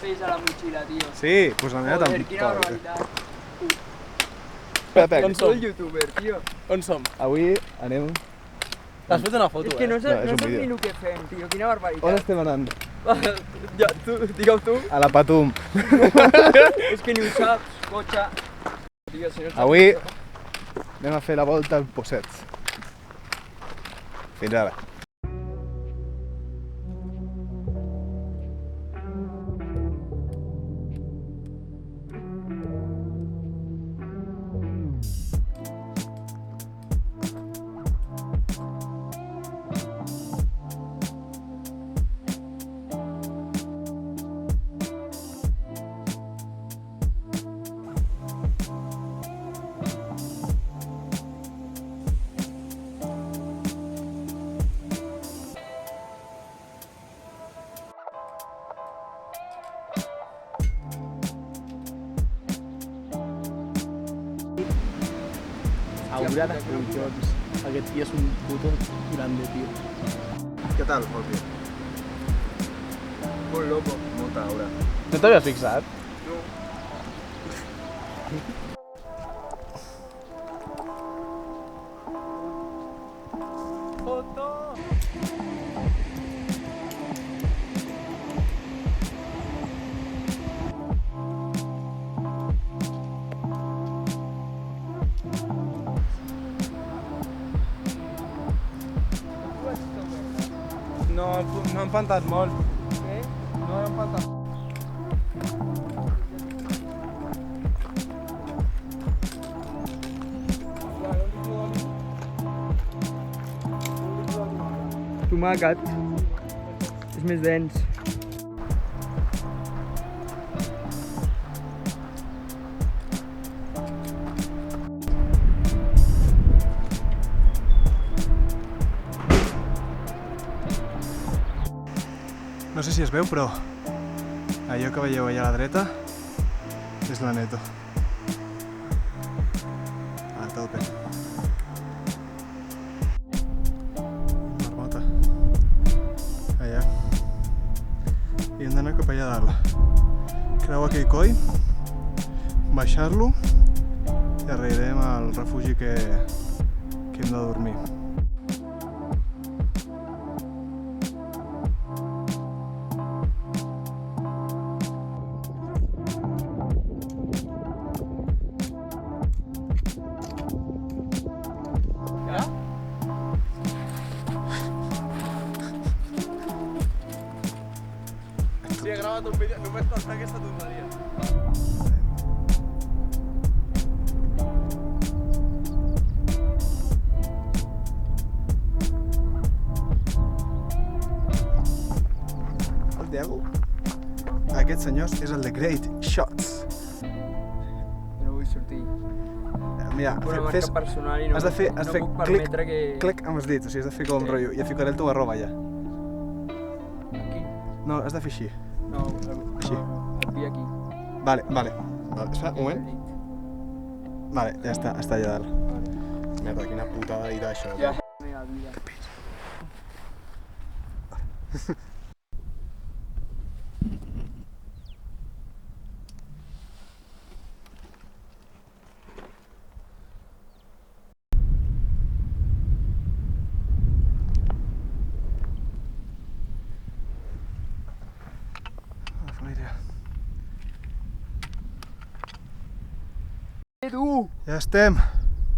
pesa la mochila, tio. Sí, pues la meva Joder, quina tampoc. barbaritat. Espera, On som? El youtuber, tio. On som? Avui anem... T'has fet una foto, És que no No, és saps un ni vídeo. el que fem, tio. Quina On barbaritat. estem anant? Ja, tu, digue-ho tu. A la Patum. És que ni ho saps, cotxe. Tio, si no saps Avui això. anem a fer la volta al Possets. Fins ara. Haurà de collons. Aquest tio és un puto grande, tio. Què tal, Volpi? Molt loco. Molta aura. No t'havies fixat? No, no hem pantat molt. Què? No hem pantat. Tomàquet. És més dens. No sé si es veu, però allò que veieu allà a la dreta és la Neto. A tope. Marmota. Allà. I hem d'anar cap allà dalt. Creuar aquell coll, baixar-lo i arribarem al refugi que hem de dormir. Sí, he gravat un vídeo, només per fer aquesta tonteria. El Diego, aquest senyor és el de Great Shots. No vull sortir. Mira, Una marca fes, personal i no, has de fer, no fer puc clic, permetre que... clic amb els dits, o sigui, has de fer com Sí. rotllo, i et ficaré el teu arroba allà. Aquí? No, has de fer així. No, Així. el pi aquí. Vale, vale. Espera, un moment. Vale, ja està allà dalt. Merda, quina putada idea això. Ja, meva vida. La família. Que dur! Ja estem.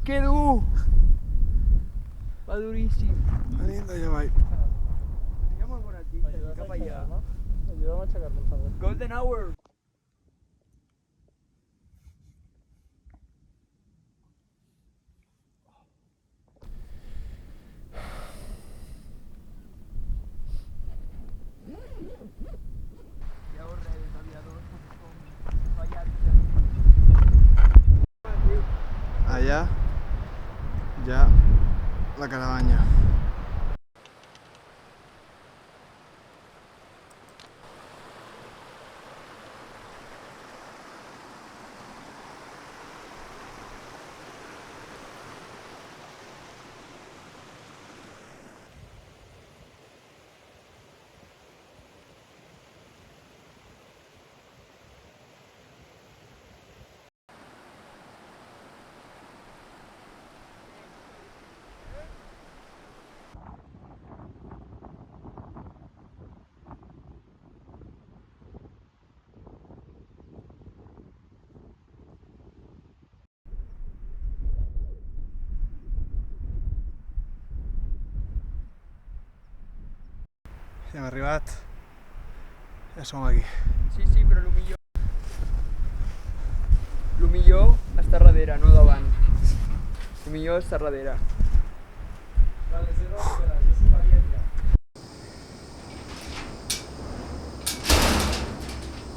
Que dur! Va duríssim. Venim d'allà avall. Teníem alguna pista cap allà. Ajuda'm a aixecar-me, per favor. Golden Hour. Ja ho res, aviadors, com fallat. Allà hi ha la caravanya. Ja hem arribat. Ja som aquí. Sí, sí, però el millor... El millor està darrere, no davant. El millor està darrere.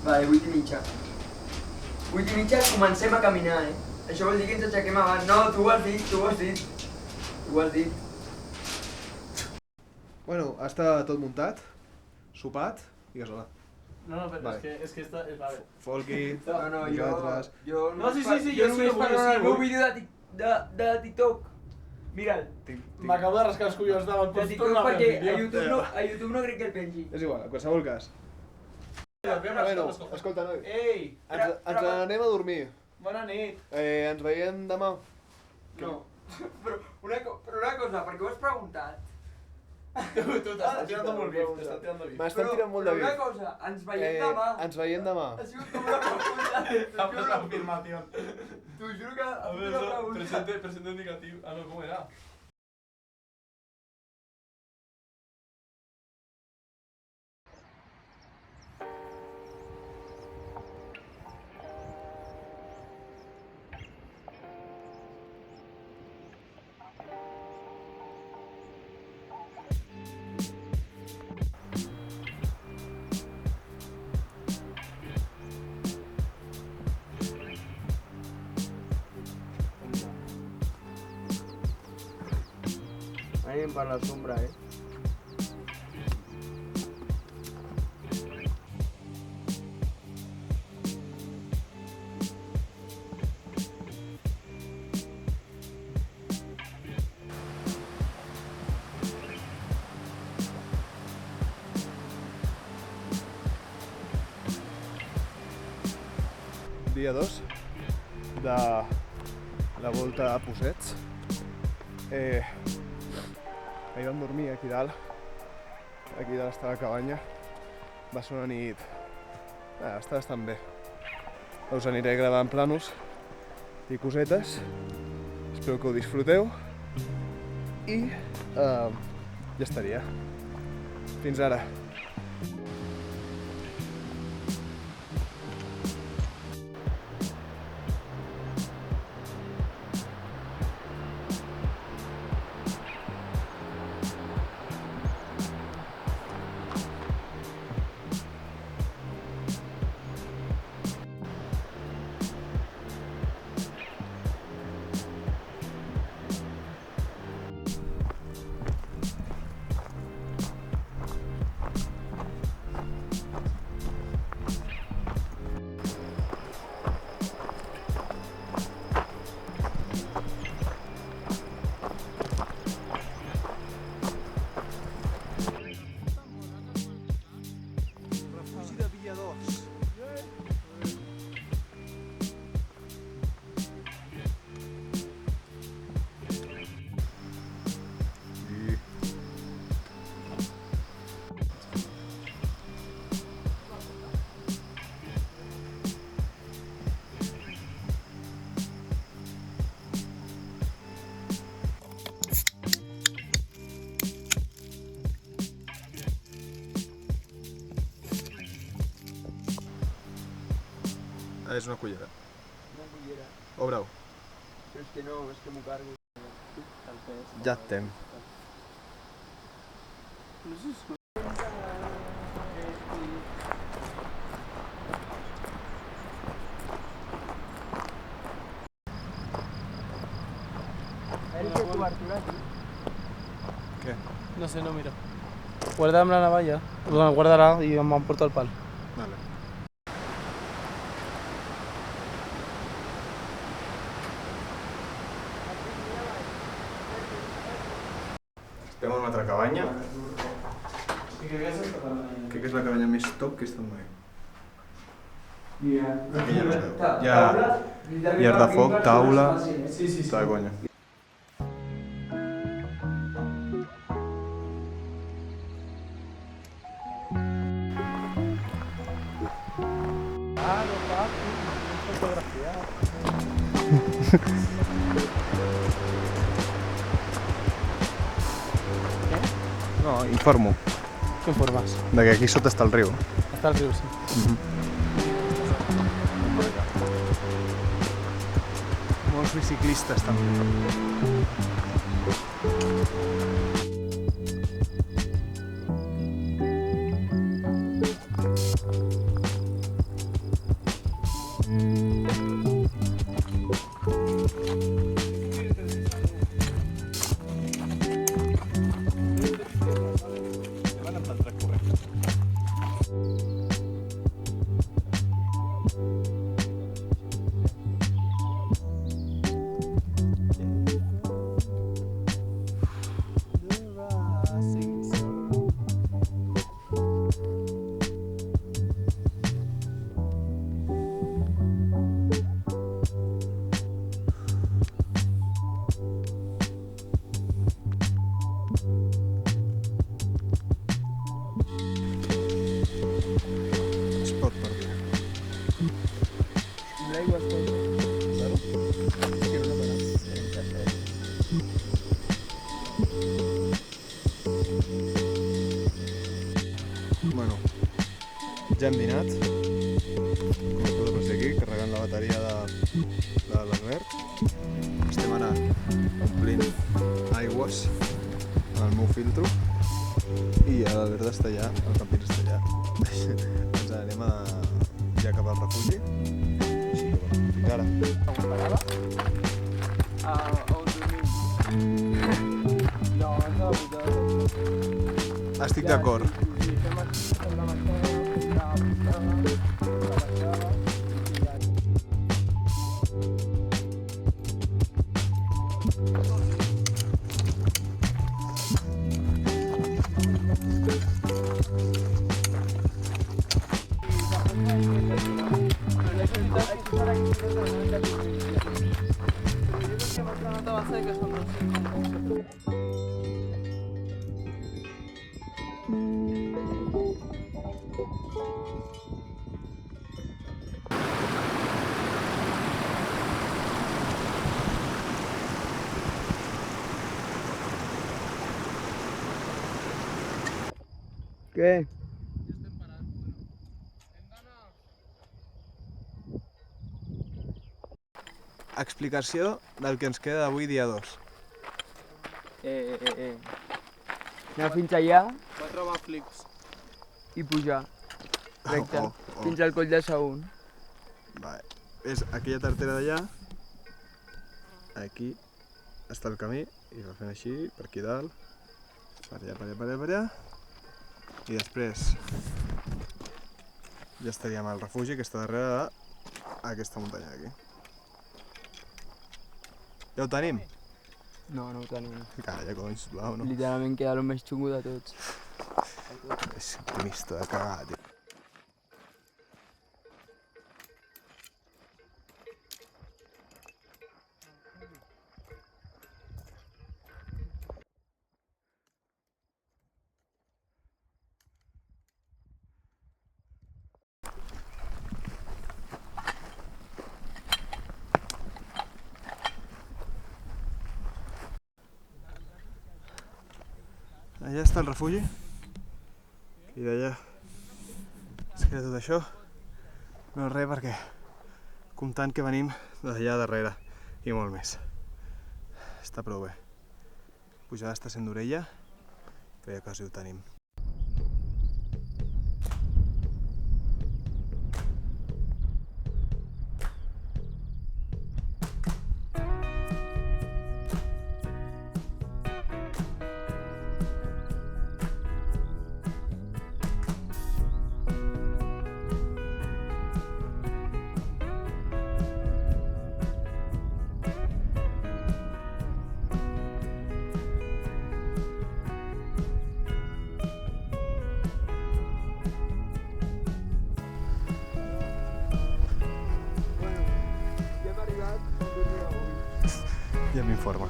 Vale, 8:30. 8:30 comencem a caminar, eh? Això vol dir que ens aixequem abans. No, tu ho has dit, tu ho has dit. Tu ho has dit. Bueno, està tot muntat, sopat i gasolà. No, però Vale. és que esta... Vale. Folky, No, nosaltres... jo No, sí, jo jo sí només que vull, parlo sí en que el meu vull. vídeo de TikTok. Mira'l. M'acabo de rascar els collons davant. De TikTok perquè a YouTube no crec que el pengi. És igual, en qualsevol cas. Bueno, escolta, noi, Ei, ens anem a dormir. bona nit. Ens veiem demà. No. Però una cosa, perquè ho has preguntat. Tu t'estàs tirant molt bé, t'estàs tirant bé. M'estan tirant molt de Però una vi. cosa, ens veiem demà. Ens veiem demà. Ha sigut com una pregunta. Estamos la afirmación. T'ho juro que ha A sigut ver, una eso, pregunta. presente indicativo. Ah, no, ¿cómo era? Anem per la sombra, eh? Dia 2 de la volta a Possets. Ahir vam dormir aquí dalt. Aquí dalt està la cabanya. Va ser una nit... està bastant bé. Us aniré gravant planos i cosetes. Espero que ho disfruteu. I ja estaria. Fins ara. Refugi de Via 2. És una cullera. Una cullera. O brau. Però és que no, és que m'ho cargo. Ja estem. Té cobertura aquí. Què? No sé, no miro. Guarda'm la navalla. Guarda-la i m'emporto el pal. Vale. Estem en una altra cabanya. Crec que és la cabanya més top que he estat mai. Aquí ja no es veu. Llar de foc, taula, tota la conya. Claro, papi. Fotografiar. No, informo. Què informes? De que aquí sota està el riu. Està al riu, sí. Molts biciclistes també. Es pot perdir. L'aigua es pot... Bueno, ja hem dinat. Com podeu veure aquí, carregant la bateria de l'Albert. Estem ara omplint aigües en el meu filtro i l'Albert està allà, el camping està allà. Ens anem ja cap al refugi. Així que bueno, fins ara. On dormim? No, abans de la pujada. Estic d'acord. Sí, fem la baixada, la baixada, i ja. Què? Explicació del que ens queda d'avui dia 2. Anar fins allà Va trobar flics. i pujar. Recte. Oh. Fins al coll de Saúl. Vale. És aquella tartera d'allà. Aquí està el camí i va fent així, per aquí dalt. Per allà, per allà, per allà, per allà. I després ja estaríem al refugi que està darrere d'aquesta muntanya d'aquí. Ja ho tenim? No, no ho tenim. Calla, coi, sisplau, no? Literalment queda el més xungo de tots. És optimista de cagar, tio. Allà està el refugi i d'allà es queda tot això, no res perquè comptant que venim d'allà darrere i molt més. Està prou bé. Pujada està sent d'orella, però ja quasi ho tenim. Ja m'informa.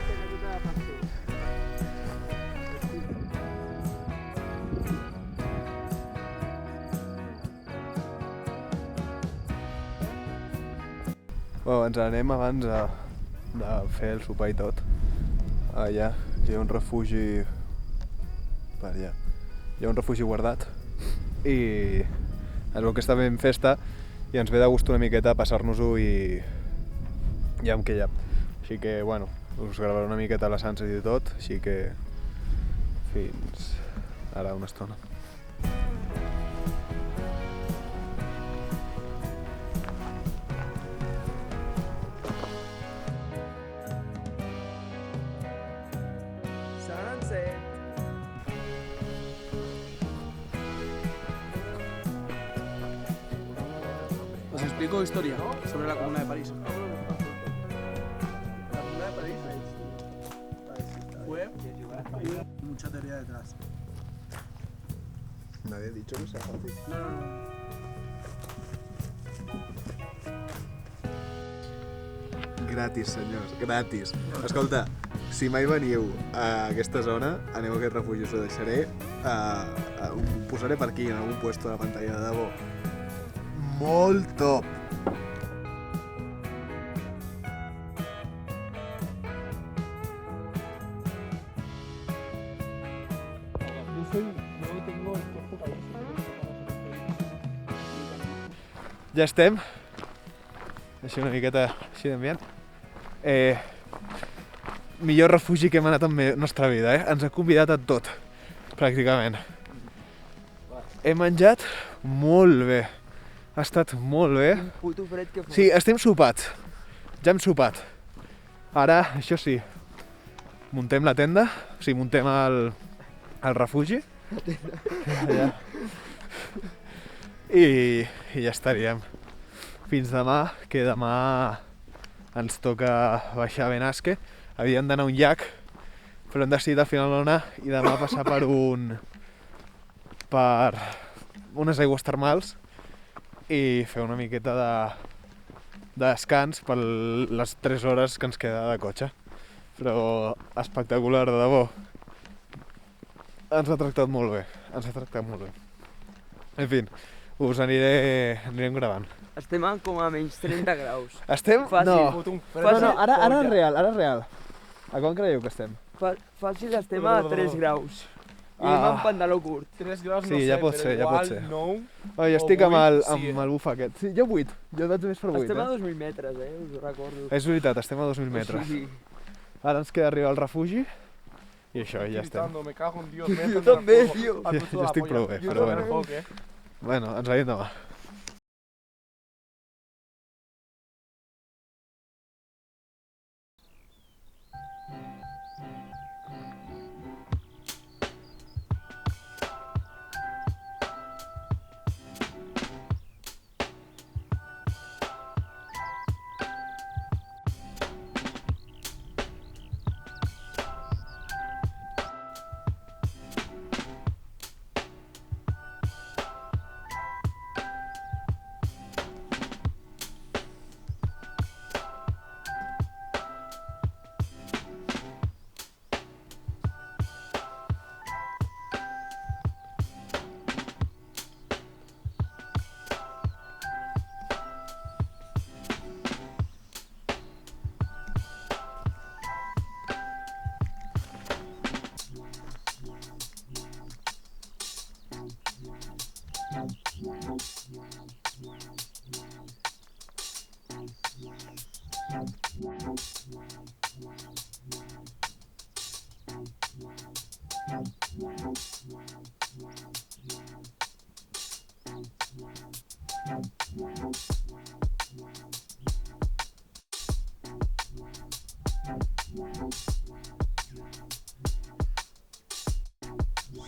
Bueno, ens anem abans de fer el sopar i tot. Allà hi ha un refugi per allà. hi ha un refugi guardat i es veu que està ben festa i ens ve de gust una miqueta passar-nos-ho i amb què hi ha. Així que, bueno, us gravaré una miqueta la Sunset i tot, així que fins ara una estona. Os explico historia sobre la Comuna de París. La Comuna de París Fue mucha teoría detrás. Nadie ha dicho que sea fácil. No. Gratis, senyors, gratis. Escolta, si mai veniu a aquesta zona, aneu a aquest refugi, us ho deixaré. Ho posaré per aquí, en algun puesto de la pantalla, de debò. Molt top! Ja estem. Així una miqueta així d'ambient. Millor refugi que hem anat en la nostra vida, eh? Ens ha convidat a tot, pràcticament. He menjat molt bé. Ha estat molt bé. Quin puto fred que fot. Sí, estem sopats. Ja hem sopat. Ara, això sí, muntem la tenda, o sigui, muntem el refugi. Ja. I ja estaríem. Fins demà, que demà ens toca baixar a Benasque. Havíem d'anar a un llac, però hem decidit al final no anar i demà passar per unes aigües termals i fer una miqueta de descans per les 3 hores que ens queda de cotxe. Però espectacular, de debò. Ens ha tractat molt bé, En fi, us anirem gravant. Estem com a menys 30 graus. Estem? Fàcil. No, ara és real. A quan creieu que estem? Fàcil estem a 3 graus. I anem amb pantaló curt. 3 graus Sí, no sé, ja pot però ser, ja igual pot ser. 9 Oh, jo estic o amb 8, el bufa aquest. Sí, jo 8, jo vaig més per 8. Estem a 2.000 metres, us ho recordo. És veritat, estem a 2.000 metres. Sí. Ara ens queda arribar al refugi i això, ja estem. gritando, me cago en Dios. Jo també, tio. Jo estic prou bé, però bueno. Bueno, ens veiem demà.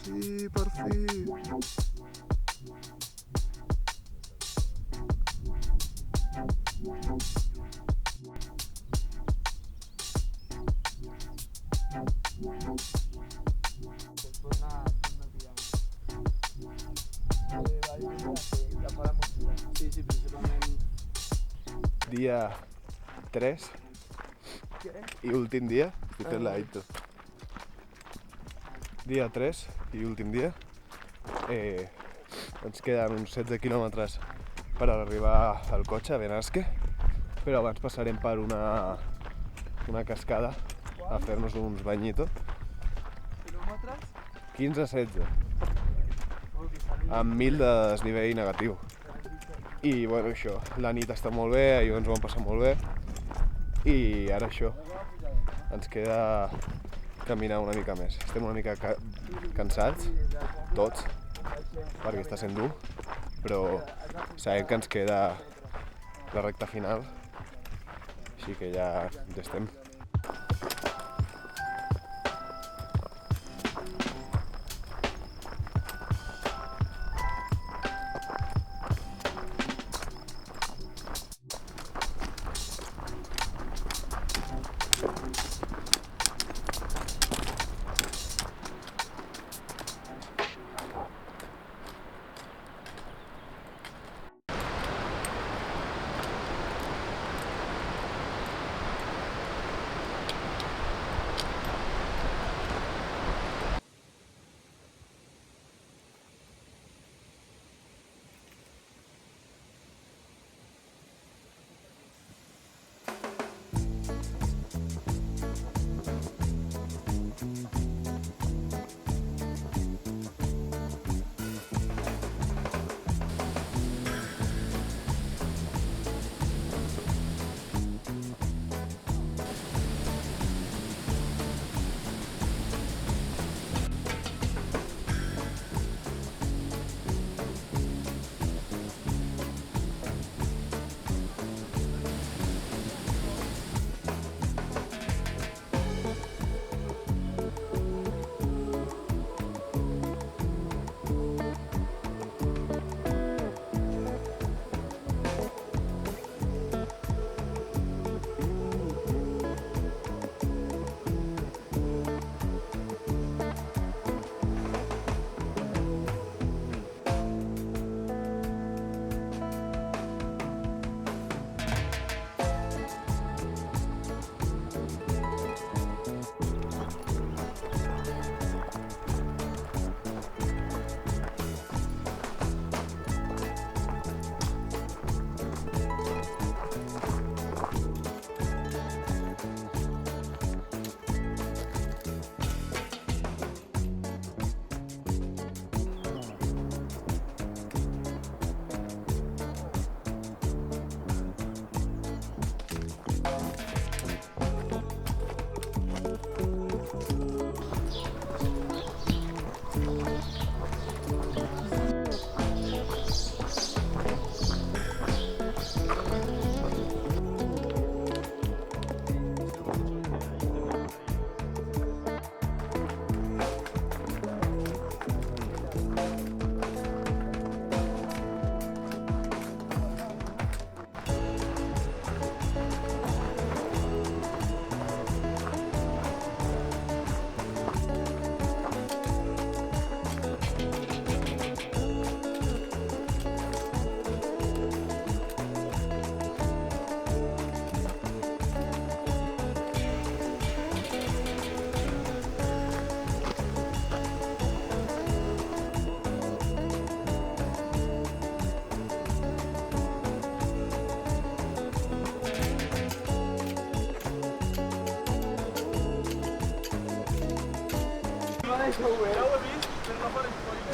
Sí, per fi. Dia 3 i últim dia. Estic fent la intro. Dia 3 i últim dia. Ens queden uns 16 quilòmetres per arribar al cotxe a Benasque, però abans passarem per una cascada a fer-nos uns banyitos. Quilòmetres? 15-16. amb 1000 de desnivell negatiu. I bueno, això, la nit està molt bé, ahir ens ho vam passar molt bé i ara això, ens queda caminar una mica més. Estem una mica cansats, tots, perquè està sent dur, però sabem que ens queda la recta final, així que ja estem.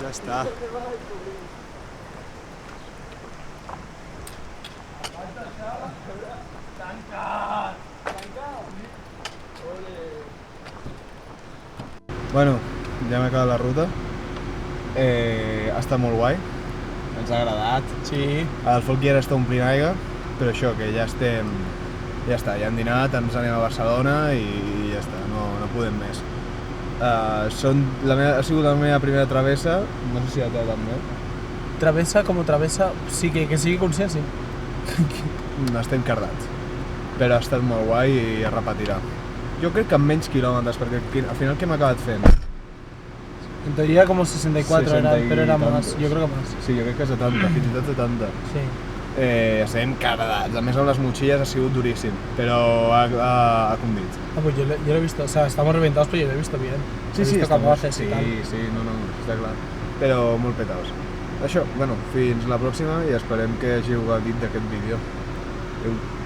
Ja està. Bueno, ja hem acabat la ruta. Ha estat molt guai. Ens ha agradat. Sí. El folk ja està omplint aigua, però això, que ja estem... Ja està, ja hem dinat, ens anem a Barcelona i ja està, no podem més. Ha sigut la meva primera travessa, no sé si la teva també. Travessa com travessa, sí que sigui conscient, sí. Estem cardats, però ha estat molt guai i es repetirà. Jo crec que amb menys quilòmetres, perquè al final què hem acabat fent? En teoría como 64 era, pero era más, yo creo que más. Sí, jo crec que 70, fins i tot 70. Sí. Estem cardats, a més amb les motxilles ha sigut duríssim, però ha condit. Ah, pues yo lo he visto, o sea, estamos reventados, pero yo lo he visto bien. Sí, he visto capaces sí, y tal. sí, no, està clar. Però molt petaos. Això, bueno, fins la pròxima i esperem que hàgiu gaudit d'aquest vídeo. Adéu.